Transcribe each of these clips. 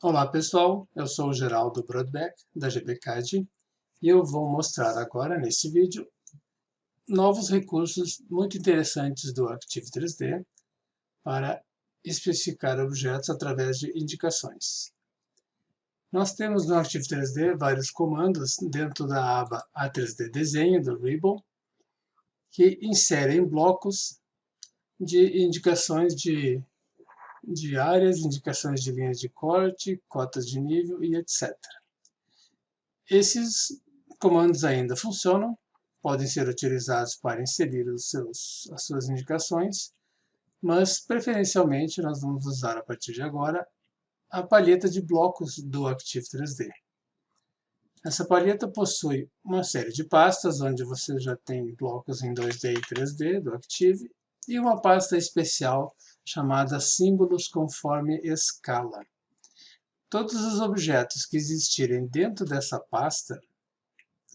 Olá pessoal, eu sou o Geraldo Brodbeck da GBCAD e eu vou mostrar agora nesse vídeo novos recursos muito interessantes do Arquivo 3D para especificar objetos através de indicações. Nós temos no Arquivo 3D vários comandos dentro da aba A3D Desenho do Ribbon que inserem blocos de indicações de áreas, indicações de linhas de corte, cotas de nível e etc. Esses comandos ainda funcionam, podem ser utilizados para inserir as suas indicações, mas preferencialmente nós vamos usar a partir de agora a palheta de blocos do Arquivo 3D. Essa palheta possui uma série de pastas, onde você já tem blocos em 2D e 3D do Arquivo, e uma pasta especial chamada Símbolos conforme escala. Todos os objetos que existirem dentro dessa pasta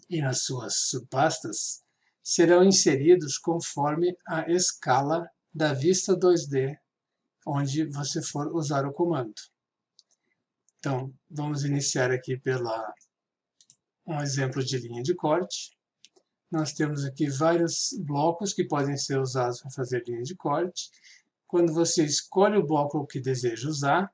e nas suas subpastas serão inseridos conforme a escala da vista 2D, onde você for usar o comando. Então, vamos iniciar aqui um exemplo de linha de corte. Nós temos aqui vários blocos que podem ser usados para fazer linha de corte. Quando você escolhe o bloco que deseja usar,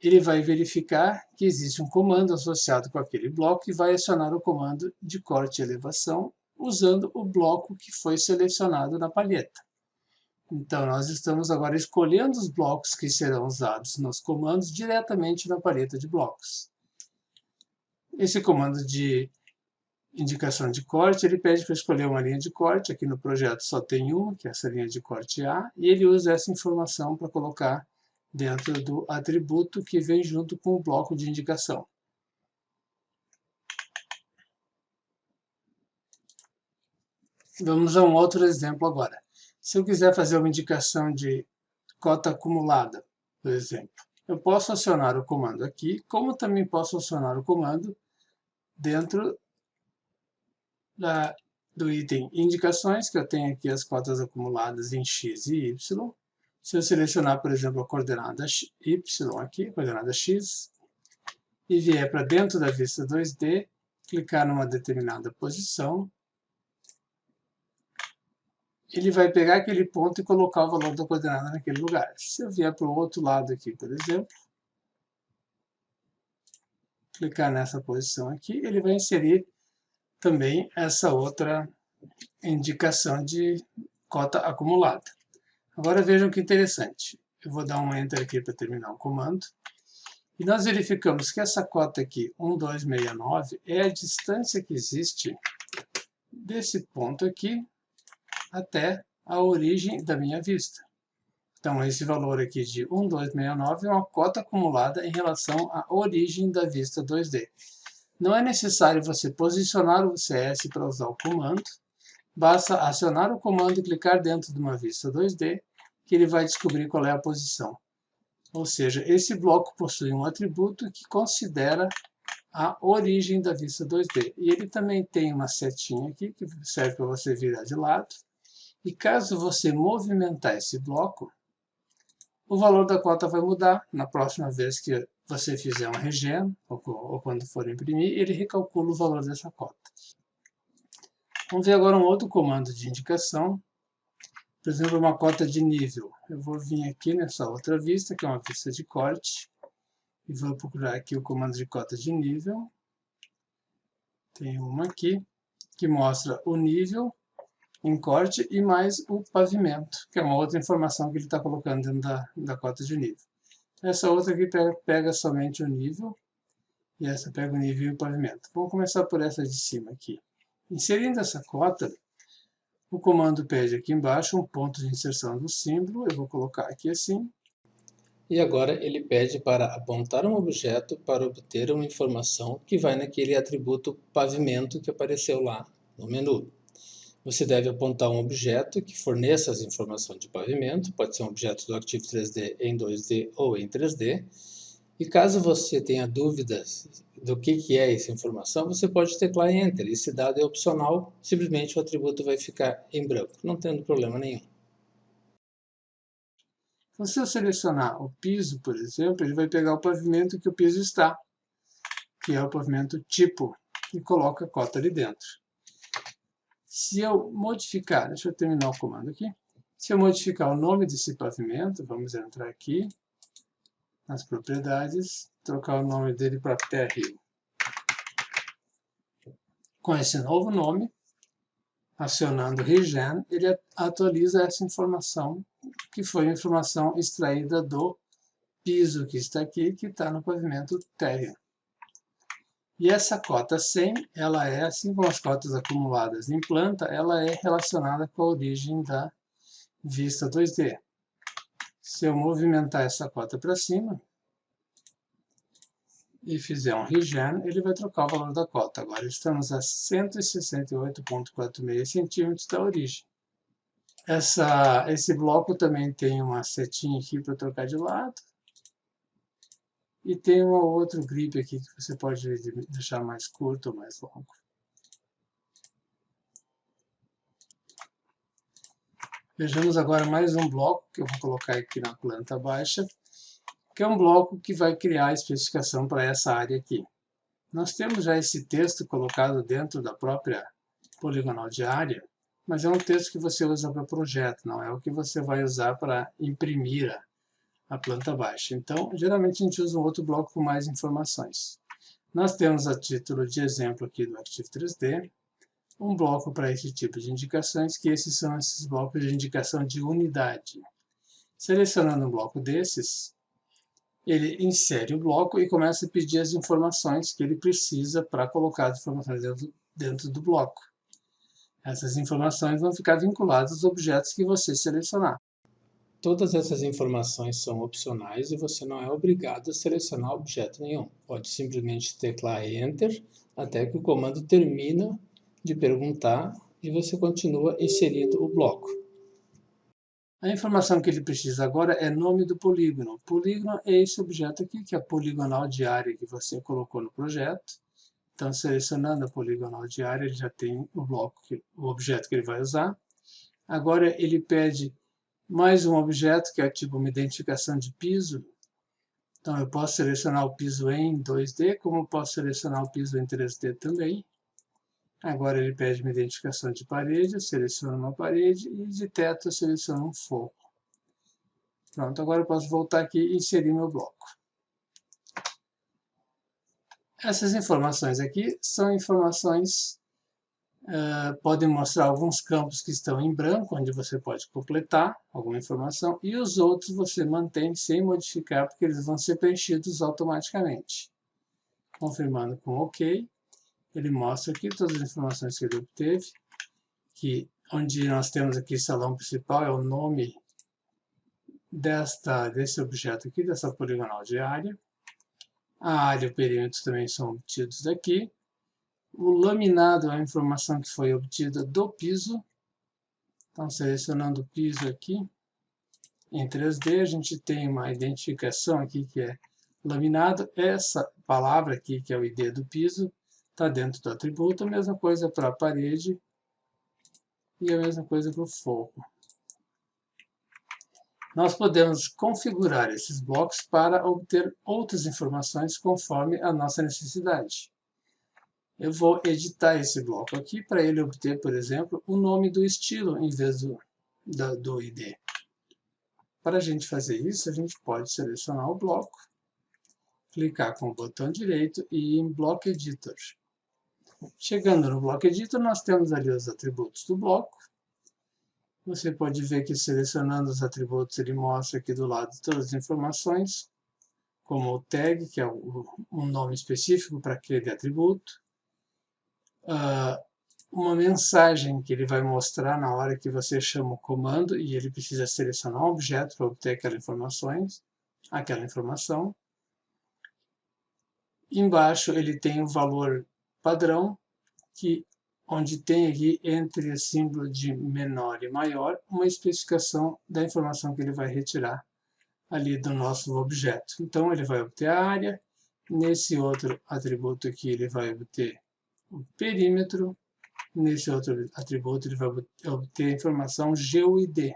ele vai verificar que existe um comando associado com aquele bloco e vai acionar o comando de corte e elevação usando o bloco que foi selecionado na palheta. Então, nós estamos agora escolhendo os blocos que serão usados nos comandos diretamente na palheta de blocos. Esse comando de indicação de corte, ele pede para escolher uma linha de corte. Aqui no projeto só tem uma, que é essa linha de corte A, e ele usa essa informação para colocar dentro do atributo que vem junto com o bloco de indicação. Vamos a um outro exemplo agora. Se eu quiser fazer uma indicação de cota acumulada, por exemplo, eu posso acionar o comando aqui, como também posso acionar o comando dentro do item indicações, que eu tenho aqui as cotas acumuladas em x e y. Se eu selecionar, por exemplo, a coordenada y aqui, a coordenada x, e vier para dentro da vista 2D, clicar numa determinada posição, ele vai pegar aquele ponto e colocar o valor da coordenada naquele lugar. Se eu vier para o outro lado aqui, por exemplo, clicar nessa posição aqui, ele vai inserir também essa outra indicação de cota acumulada. Agora vejam que interessante. Eu vou dar um Enter aqui para terminar o comando. E nós verificamos que essa cota aqui, 1269, é a distância que existe desse ponto aqui até a origem da minha vista. Então, esse valor aqui de 1269 é uma cota acumulada em relação à origem da vista 2D. Não é necessário você posicionar o CS para usar o comando. Basta acionar o comando e clicar dentro de uma vista 2D, que ele vai descobrir qual é a posição. Ou seja, esse bloco possui um atributo que considera a origem da vista 2D. E ele também tem uma setinha aqui, que serve para você virar de lado. E caso você movimentar esse bloco, o valor da cota vai mudar. Na próxima vez que você fizer uma regen, ou quando for imprimir, ele recalcula o valor dessa cota. Vamos ver agora um outro comando de indicação. Por exemplo, uma cota de nível. Eu vou vir aqui nessa outra vista, que é uma vista de corte, e vou procurar aqui o comando de cota de nível. Tem uma aqui, que mostra o nível em corte e mais o pavimento, que é uma outra informação que ele está colocando dentro da cota de nível. Essa outra aqui pega somente o nível, e essa pega o nível e o pavimento. Vamos começar por essa de cima aqui. Inserindo essa cota, o comando pede aqui embaixo um ponto de inserção do símbolo, eu vou colocar aqui assim. E agora ele pede para apontar um objeto para obter uma informação que vai naquele atributo pavimento que apareceu lá no menu. Você deve apontar um objeto que forneça as informações de pavimento, pode ser um objeto do Arquivo 3D em 2D ou em 3D. E caso você tenha dúvidas do que é essa informação, você pode teclar Enter. Esse dado é opcional, simplesmente o atributo vai ficar em branco, não tendo problema nenhum. Então, se eu selecionar o piso, por exemplo, ele vai pegar o pavimento que o piso está, que é o pavimento tipo, e coloca a cota ali dentro. Se eu modificar, deixa eu terminar o comando aqui, se eu modificar o nome desse pavimento, vamos entrar aqui nas propriedades, trocar o nome dele para térreo. Com esse novo nome, acionando regen, ele atualiza essa informação, que foi a informação extraída do piso que está aqui, que está no pavimento térreo. E essa cota 100, ela é, assim como as cotas acumuladas em planta, ela é relacionada com a origem da vista 2D. Se eu movimentar essa cota para cima e fizer um regen, ele vai trocar o valor da cota. Agora estamos a 168,46 centímetros da origem. Esse bloco também tem uma setinha aqui para trocar de lado. E tem um outro grip aqui que você pode deixar mais curto ou mais longo. Vejamos agora mais um bloco que eu vou colocar aqui na planta baixa, que é um bloco que vai criar a especificação para essa área aqui. Nós temos já esse texto colocado dentro da própria poligonal de área, mas é um texto que você usa para projeto, não é o que você vai usar para imprimir a planta baixa. Então, geralmente a gente usa um outro bloco com mais informações. Nós temos a título de exemplo aqui do Arquivo 3D, um bloco para esse tipo de indicações, que esses são esses blocos de indicação de unidade. Selecionando um bloco desses, ele insere o bloco e começa a pedir as informações que ele precisa para colocar as informações dentro do bloco. Essas informações vão ficar vinculadas aos objetos que você selecionar. Todas essas informações são opcionais e você não é obrigado a selecionar objeto nenhum. Pode simplesmente teclar Enter até que o comando termina de perguntar e você continua inserindo o bloco. A informação que ele precisa agora é nome do polígono. O polígono é esse objeto aqui, que é a poligonal de área que você colocou no projeto. Então, selecionando a poligonal de área, ele já tem o bloco, o objeto que ele vai usar. Agora ele pede mais um objeto, que é tipo uma identificação de piso. Então, eu posso selecionar o piso em 2D, como eu posso selecionar o piso em 3D também. Agora ele pede uma identificação de parede, eu seleciono uma parede, e de teto eu seleciono um forro. Pronto, agora eu posso voltar aqui e inserir meu bloco. Essas informações aqui são informações podem mostrar alguns campos que estão em branco, onde você pode completar alguma informação, e os outros você mantém sem modificar, porque eles vão ser preenchidos automaticamente. Confirmando com OK, ele mostra aqui todas as informações que ele obteve, que onde nós temos aqui salão principal é o nome desse objeto aqui, dessa poligonal de área. A área e o perímetro também são obtidos daqui. O laminado é a informação que foi obtida do piso. Então, selecionando o piso aqui, em 3D, a gente tem uma identificação aqui que é laminado. Essa palavra aqui, que é o ID do piso, está dentro do atributo. A mesma coisa para a parede e a mesma coisa para o forro. Nós podemos configurar esses blocos para obter outras informações conforme a nossa necessidade. Eu vou editar esse bloco aqui para ele obter, por exemplo, o nome do estilo em vez do ID. Para a gente fazer isso, a gente pode selecionar o bloco, clicar com o botão direito e ir em Block Editor. Chegando no Block Editor, nós temos ali os atributos do bloco. Você pode ver que selecionando os atributos, ele mostra aqui do lado todas as informações, como o tag, que é um nome específico para aquele atributo. Uma mensagem que ele vai mostrar na hora que você chama o comando e ele precisa selecionar um objeto para obter aquela informação. Embaixo ele tem o valor padrão, onde tem aqui entre o símbolo de menor e maior uma especificação da informação que ele vai retirar ali do nosso objeto. Então ele vai obter a área, nesse outro atributo aqui ele vai obter o perímetro, nesse outro atributo ele vai obter a informação GUID.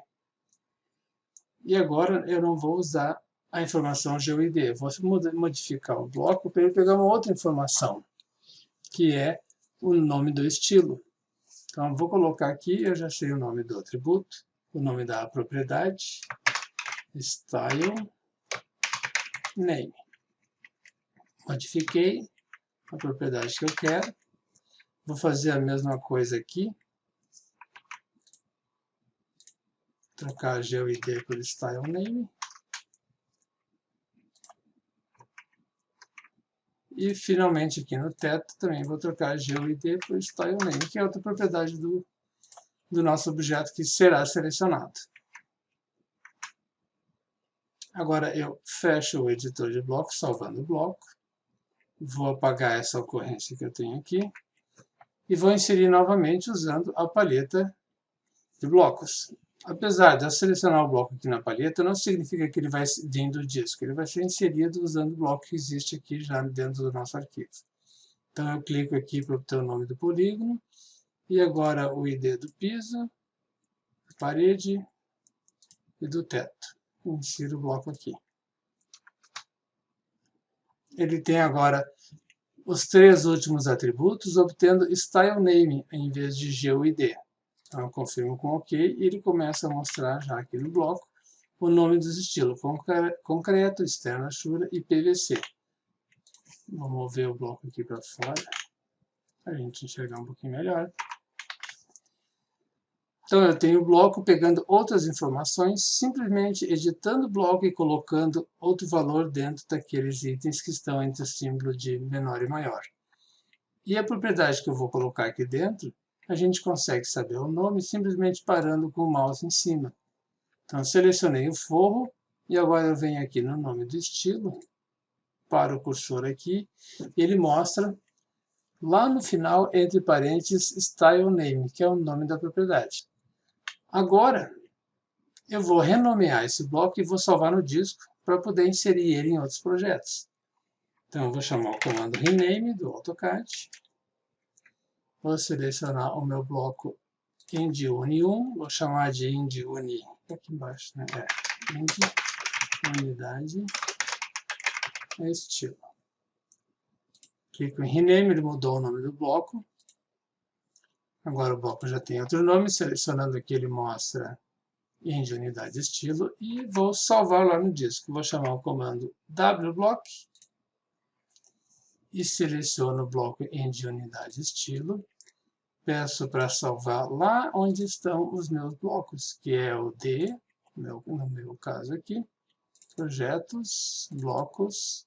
E agora eu não vou usar a informação GUID. Vou modificar o bloco para ele pegar uma outra informação, que é o nome do estilo. Então, vou colocar aqui, eu já sei o nome do atributo, o nome da propriedade, style name. Modifiquei a propriedade que eu quero. Vou fazer a mesma coisa aqui. Trocar GUID por style name. E finalmente aqui no teto também vou trocar GUID por style name, que é outra propriedade do nosso objeto que será selecionado. Agora eu fecho o editor de bloco, salvando o bloco. Vou apagar essa ocorrência que eu tenho aqui. E vou inserir novamente usando a palheta de blocos. Apesar de eu selecionar o bloco aqui na palheta, não significa que ele vai vir do disco. Ele vai ser inserido usando o bloco que existe aqui já dentro do nosso arquivo. Então eu clico aqui para obter o nome do polígono. E agora o ID do piso, da parede e do teto. Insiro o bloco aqui. Ele tem agora os 3 últimos atributos, obtendo style name em vez de GUID. Então eu confirmo com OK e ele começa a mostrar já aqui no bloco o nome dos estilos: concreto, externo, Ashura e PVC. Vou mover o bloco aqui para fora, para a gente enxergar um pouquinho melhor. Então eu tenho o bloco pegando outras informações, simplesmente editando o bloco e colocando outro valor dentro daqueles itens que estão entre o símbolo de menor e maior. E a propriedade que eu vou colocar aqui dentro, a gente consegue saber o nome simplesmente parando com o mouse em cima. Então eu selecionei o forro e agora eu venho aqui no nome do estilo, paro o cursor aqui, e ele mostra lá no final, entre parênteses, style name, que é o nome da propriedade. Agora, eu vou renomear esse bloco e vou salvar no disco para poder inserir ele em outros projetos. Então, eu vou chamar o comando rename do AutoCAD. Vou selecionar o meu bloco IndUni1, vou chamar de IndUni, aqui embaixo, né? IndUnidade estilo. Clico em rename, ele mudou o nome do bloco. Agora o bloco já tem outro nome, selecionando aqui ele mostra IndUnidade estilo e vou salvar lá no disco. Vou chamar o comando wblock e seleciono o bloco IndUnidade estilo. Peço para salvar lá onde estão os meus blocos, que é o D, no meu caso aqui, projetos, blocos,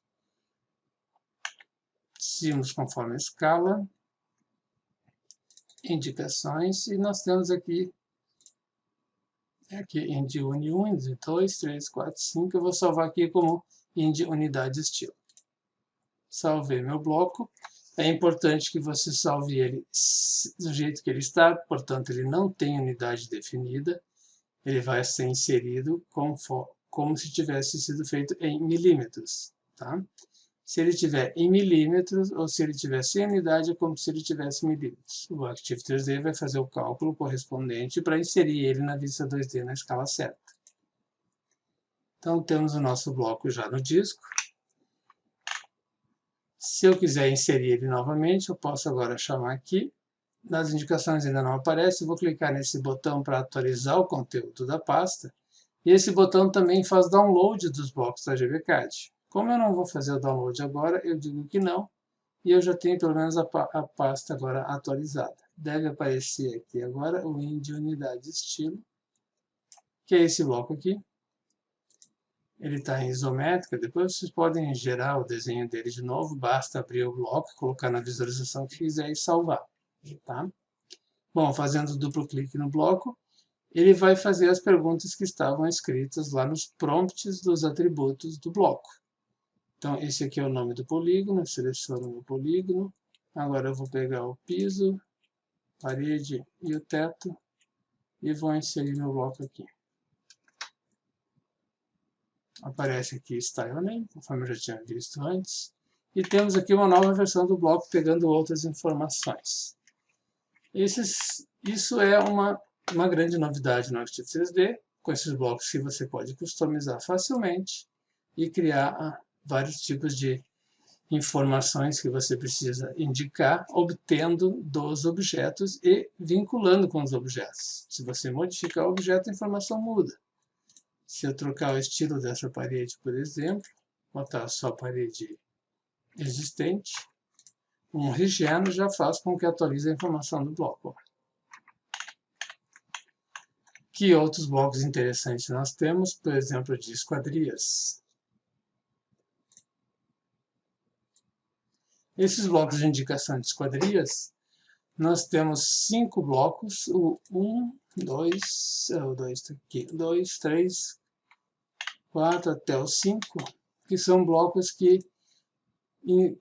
símbolos conforme a escala, indicações, e nós temos aqui IndUni1, IndUni2, 3, 4, 5, eu vou salvar aqui como IndUnidade estilo. Salvei meu bloco. É importante que você salve ele do jeito que ele está, portanto ele não tem unidade definida, ele vai ser inserido como se tivesse sido feito em milímetros. Tá? Se ele tiver em milímetros ou se ele tiver sem unidade, é como se ele tivesse milímetros. O Active 3D vai fazer o cálculo correspondente para inserir ele na vista 2D na escala certa. Então temos o nosso bloco já no disco. Se eu quiser inserir ele novamente, eu posso agora chamar aqui. Nas indicações ainda não aparece, eu vou clicar nesse botão para atualizar o conteúdo da pasta. E esse botão também faz download dos blocos da GBCAD. Como eu não vou fazer o download agora, eu digo que não. E eu já tenho pelo menos a pasta agora atualizada. Deve aparecer aqui agora o IndUnidade estilo, que é esse bloco aqui. Ele está em isométrica, depois vocês podem gerar o desenho dele de novo, basta abrir o bloco, colocar na visualização que quiser e salvar. Tá? Bom, fazendo duplo clique no bloco, ele vai fazer as perguntas que estavam escritas lá nos prompts dos atributos do bloco. Então, esse aqui é o nome do polígono, eu seleciono o meu polígono. Agora eu vou pegar o piso, parede e o teto e vou inserir meu bloco aqui. Aparece aqui Style Name, conforme eu já tinha visto antes. E temos aqui uma nova versão do bloco pegando outras informações. Isso é uma grande novidade no Active 3D. com esses blocos que você pode customizar facilmente e criar vários tipos de informações que você precisa indicar, obtendo dos objetos e vinculando com os objetos. Se você modificar o objeto, a informação muda. Se eu trocar o estilo dessa parede, por exemplo, botar só a parede existente, um regen já faz com que atualize a informação do bloco. Que outros blocos interessantes nós temos? Por exemplo, de esquadrias. Esses blocos de indicação de esquadrias, nós temos 5 blocos, o 1, 2, 3, 4 até o 5, que são blocos que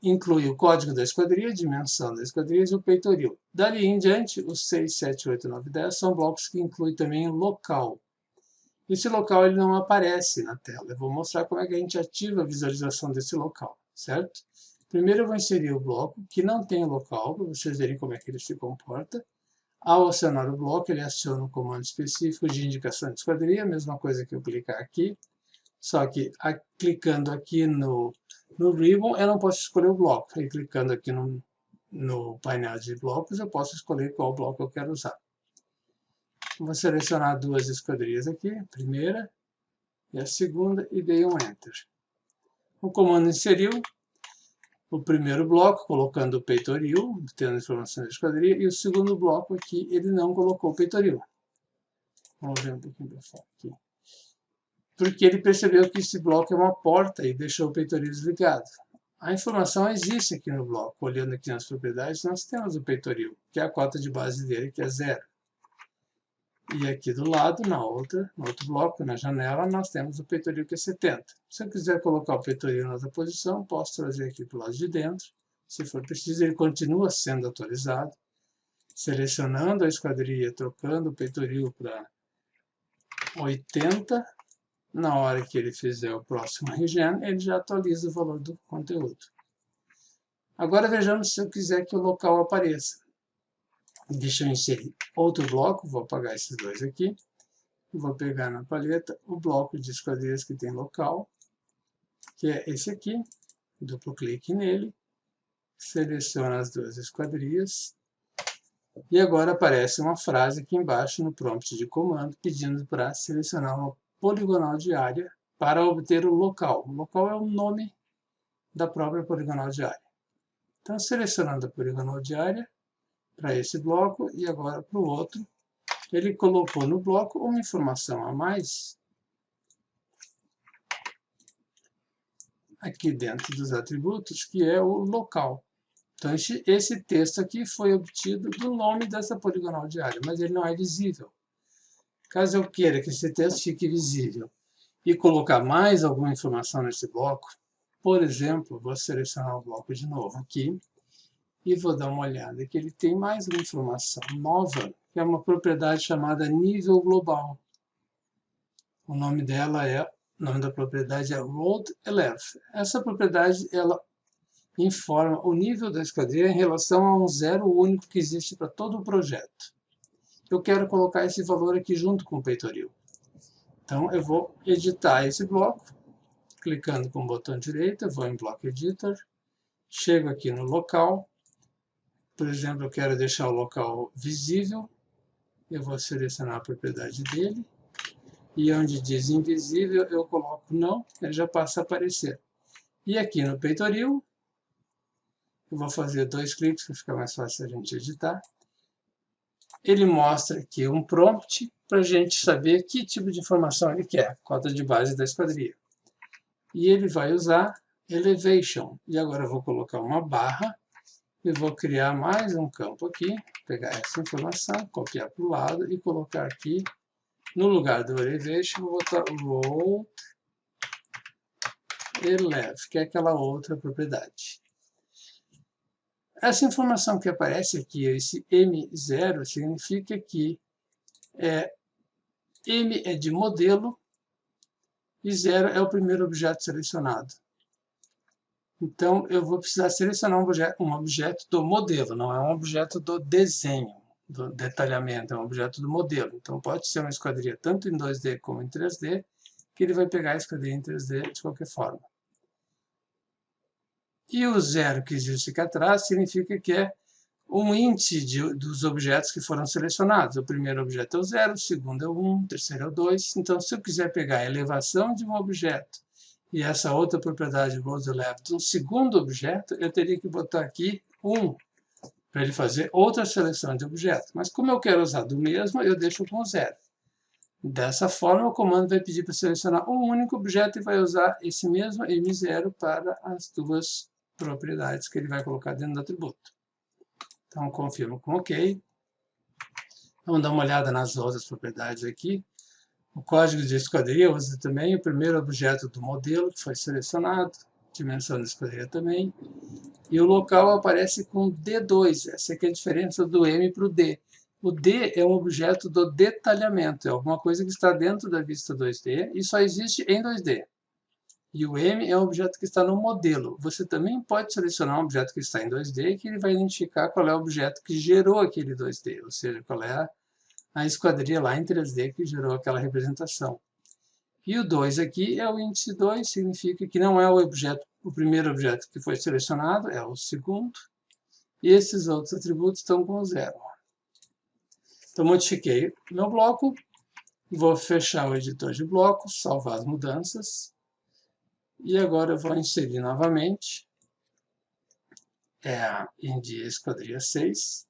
incluem o código da esquadria, a dimensão da esquadria e o peitoril. Dali em diante, os 6, 7, 8, 9, 10 são blocos que incluem também o local. Esse local ele não aparece na tela. Eu vou mostrar como é que a gente ativa a visualização desse local, certo? Primeiro eu vou inserir o bloco que não tem local, para vocês verem como é que ele se comporta. Ao acionar o bloco, ele aciona um comando específico de indicação de esquadria, a mesma coisa que eu clicar aqui, só que clicando aqui no ribbon, eu não posso escolher o bloco. E clicando aqui no painel de blocos, eu posso escolher qual bloco eu quero usar. Vou selecionar 2 esquadrias aqui, a primeira e a segunda, e dei um Enter. O comando inseriu o primeiro bloco, colocando o peitoril, tendo informação da esquadria, e o segundo bloco aqui, ele não colocou o peitoril. Vamos ver um pouquinho para fora aqui. Porque ele percebeu que esse bloco é uma porta e deixou o peitoril desligado. A informação existe aqui no bloco. Olhando aqui nas propriedades, nós temos o peitoril, que é a cota de base dele, que é 0. E aqui do lado, no outro bloco, na janela, nós temos o peitoril, que é 70. Se eu quiser colocar o peitoril em outra posição, posso trazer aqui para o lado de dentro. Se for preciso, ele continua sendo atualizado. Selecionando a esquadria, trocando o peitoril para 80. Na hora que ele fizer o próximo regen, ele já atualiza o valor do conteúdo. Agora vejamos se eu quiser que o local apareça. Deixa eu inserir outro bloco, vou apagar esses 2 aqui. Vou pegar na paleta o bloco de esquadrias que tem local, que é esse aqui. Duplo clique nele. Seleciono as 2 esquadrias. E agora aparece uma frase aqui embaixo no prompt de comando, pedindo para selecionar uma poligonal de área para obter o local. O local é o nome da própria poligonal de área. Então, selecionando a poligonal de área para esse bloco e agora para o outro, ele colocou no bloco uma informação a mais aqui dentro dos atributos, que é o local. Então, esse texto aqui foi obtido do nome dessa poligonal de área, mas ele não é visível. Caso eu queira que esse texto fique visível e colocar mais alguma informação nesse bloco, por exemplo, vou selecionar o bloco de novo aqui e vou dar uma olhada que ele tem mais uma informação nova, que é uma propriedade chamada nível global. O nome da propriedade é Road 11. Essa propriedade ela informa o nível da esquadria em relação a um zero único que existe para todo o projeto. Eu quero colocar esse valor aqui junto com o peitoril. Então, eu vou editar esse bloco, clicando com o botão direito, eu vou em Block Editor, chego aqui no local, por exemplo, eu quero deixar o local visível, eu vou selecionar a propriedade dele, e onde diz invisível, eu coloco não, ele já passa a aparecer. E aqui no peitoril, eu vou fazer 2 cliques para ficar mais fácil a gente editar. Ele mostra aqui um prompt para a gente saber que tipo de informação ele quer, cota de base da esquadria. E ele vai usar elevation. E agora eu vou colocar uma barra e vou criar mais um campo aqui, pegar essa informação, copiar para o lado e colocar aqui no lugar do elevation, vou botar road 11, que é aquela outra propriedade. Essa informação que aparece aqui, esse M0, significa que M é de modelo e 0 é o primeiro objeto selecionado. Então, eu vou precisar selecionar um objeto do modelo, não é um objeto do desenho. do detalhamento, é um objeto do modelo. Então pode ser uma esquadria tanto em 2D como em 3D, que ele vai pegar a esquadria em 3D de qualquer forma. E o 0 que existe aqui atrás significa que é um índice dos objetos que foram selecionados. O primeiro objeto é o 0, o segundo é o 1, o terceiro é o 2. Então, se eu quiser pegar a elevação de um objeto e essa outra propriedade Rose-Level de um segundo objeto, eu teria que botar aqui 1 para ele fazer outra seleção de objetos. Mas como eu quero usar do mesmo, eu deixo com 0. Dessa forma, o comando vai pedir para selecionar um único objeto e vai usar esse mesmo M0 para as duas propriedades que ele vai colocar dentro do atributo. Então, confirmo com OK. Vamos dar uma olhada nas outras propriedades aqui. O código de esquadria usa também o primeiro objeto do modelo que foi selecionado, dimensão da esquadria também. E o local aparece com D2. Essa aqui é a diferença do M para o D. O D é um objeto do detalhamento, é alguma coisa que está dentro da vista 2D e só existe em 2D. E o M é um objeto que está no modelo. Você também pode selecionar um objeto que está em 2D, que ele vai identificar qual é o objeto que gerou aquele 2D, ou seja, qual é a esquadria lá em 3D que gerou aquela representação. E o 2 aqui é o índice 2, significa que não é o primeiro objeto que foi selecionado, é o segundo. E esses outros atributos estão com 0. Então, modifiquei meu bloco, vou fechar o editor de blocos, salvar as mudanças. E agora eu vou inserir novamente a India Esquadria 6.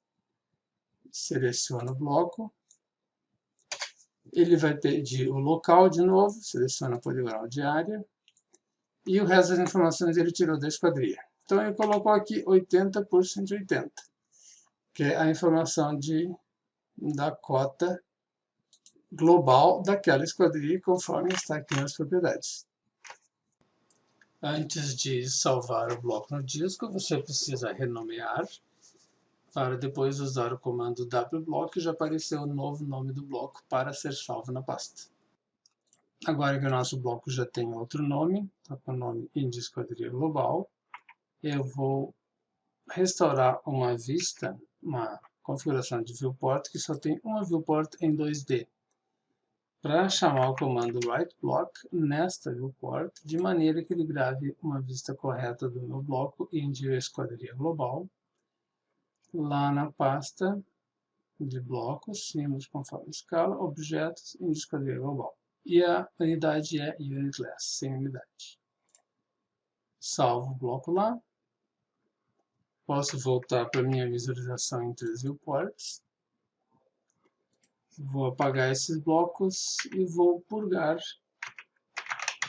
Seleciono o bloco. Ele vai pedir o local de novo, seleciona o poligonal de área. E o resto das informações ele tirou da esquadria. Então ele colocou aqui 80 por 180, que é a informação da cota global daquela esquadria, conforme está aqui nas propriedades. Antes de salvar o bloco no disco, você precisa renomear, para depois usar o comando wblock e já apareceu o novo nome do bloco para ser salvo na pasta. Agora que o nosso bloco já tem outro nome, está com o nome India Esquadria Global, eu vou restaurar uma vista, uma configuração de viewport que só tem uma viewport em 2D. Para chamar o comando writeBlock nesta viewport, de maneira que ele grave uma vista correta do meu bloco India Esquadria Global, lá na pasta de blocos, símbolos conforme escala, objetos, India Esquadria Global. E a unidade é UnitLess, sem unidade. Salvo o bloco lá. Posso voltar para a minha visualização em 3 viewports. Vou apagar esses blocos e vou purgar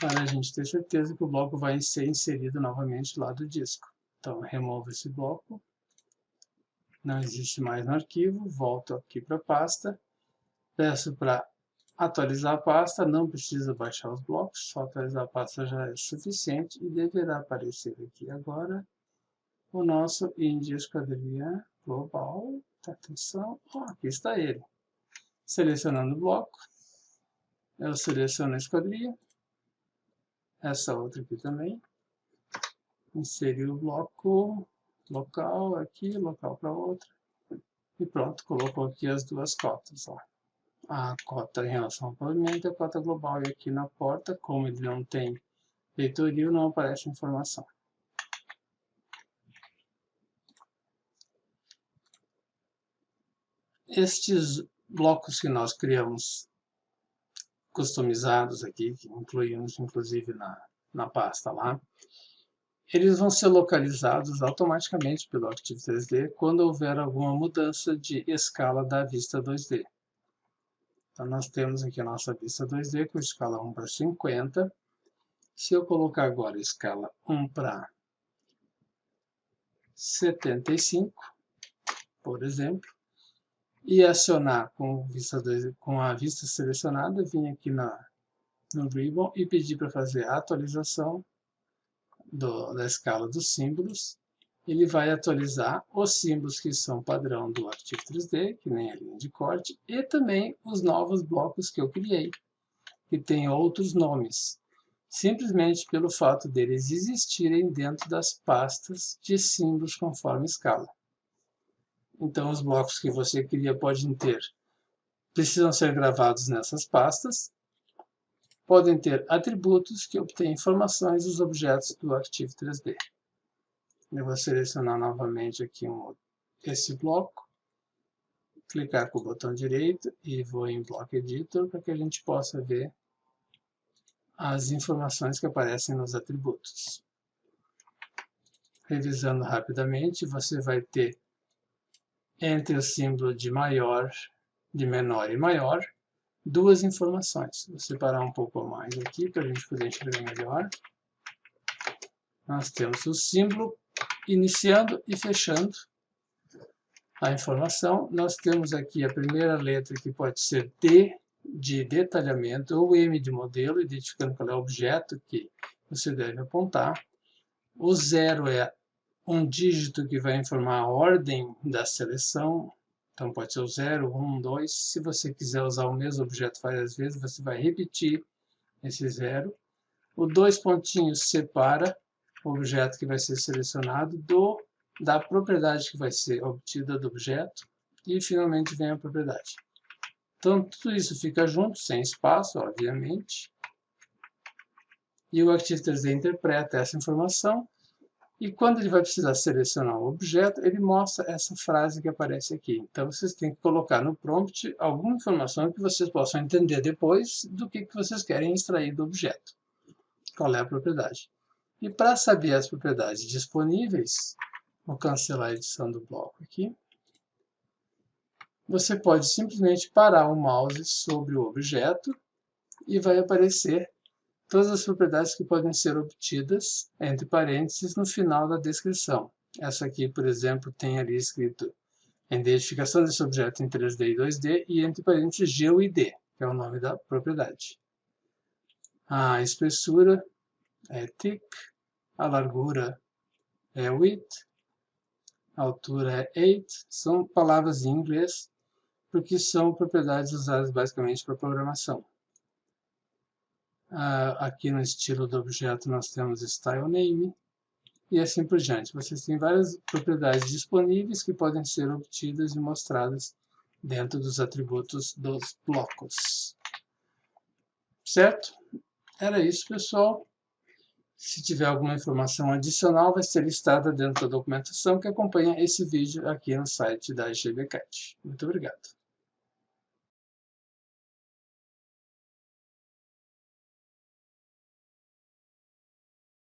para a gente ter certeza que o bloco vai ser inserido novamente lá do disco. Então, removo esse bloco. Não existe mais no arquivo. Volto aqui para a pasta. Peço para atualizar a pasta. Não precisa baixar os blocos. Só atualizar a pasta já é suficiente. E deverá aparecer aqui agora o nosso India Esquadria Global. Atenção. Aqui está ele. Selecionando o bloco, eu seleciono a esquadria, essa outra aqui também, inserir o bloco, local aqui, local para outra, e pronto, colocou aqui as duas cotas. Ó. A cota em relação ao pavimento e a cota global, e aqui na porta, como ele não tem peitoril, não aparece informação. Estes blocos que nós criamos customizados aqui, que incluímos inclusive na pasta lá, eles vão ser localizados automaticamente pelo Arquivo 3D quando houver alguma mudança de escala da vista 2D. Então nós temos aqui a nossa vista 2D com escala 1 para 50. Se eu colocar agora a escala 1 para 75, por exemplo, e acionar com a vista selecionada, vim aqui no Ribbon e pedir para fazer a atualização da escala dos símbolos. Ele vai atualizar os símbolos que são padrão do Arquivo 3D, que nem a linha de corte, e também os novos blocos que eu criei, que têm outros nomes, simplesmente pelo fato deles existirem dentro das pastas de símbolos conforme escala. Então, os blocos que você cria precisam ser gravados nessas pastas. Podem ter atributos que obtêm informações dos objetos do Arquivo3D. Eu vou selecionar novamente aqui esse bloco, clicar com o botão direito e vou em Block Editor para que a gente possa ver as informações que aparecem nos atributos. Revisando rapidamente, você vai ter entre o símbolo de menor e maior, duas informações. Vou separar um pouco mais aqui para a gente poder enxergar melhor. Nós temos o símbolo iniciando e fechando a informação. Nós temos aqui a primeira letra, que pode ser D de detalhamento ou M de modelo, identificando qual é o objeto que você deve apontar. O 0 é um dígito que vai informar a ordem da seleção. Então pode ser o 0, 1, 2. Se você quiser usar o mesmo objeto várias vezes, você vai repetir esse 0. O 2 pontinhos separa o objeto que vai ser selecionado da propriedade que vai ser obtida do objeto. E finalmente vem a propriedade. Então tudo isso fica junto, sem espaço, obviamente. E o Arquivo3D interpreta essa informação. E quando ele vai precisar selecionar o objeto, ele mostra essa frase que aparece aqui. Então, vocês têm que colocar no prompt alguma informação que vocês possam entender depois do que vocês querem extrair do objeto. Qual é a propriedade. E para saber as propriedades disponíveis, vou cancelar a edição do bloco aqui. Você pode simplesmente parar o mouse sobre o objeto e vai aparecer todas as propriedades que podem ser obtidas, entre parênteses, no final da descrição. Essa aqui, por exemplo, tem ali escrito identificação desse objeto em 3D e 2D, e entre parênteses GUID, que é o nome da propriedade. A espessura é thick, a largura é width, a altura é 8, são palavras em inglês, porque são propriedades usadas basicamente para programação. Aqui no estilo do objeto nós temos Style Name e assim por diante. Vocês têm várias propriedades disponíveis que podem ser obtidas e mostradas dentro dos atributos dos blocos. Certo? Era isso, pessoal. Se tiver alguma informação adicional, vai ser listada dentro da documentação que acompanha esse vídeo aqui no site da GBCAD. Muito obrigado.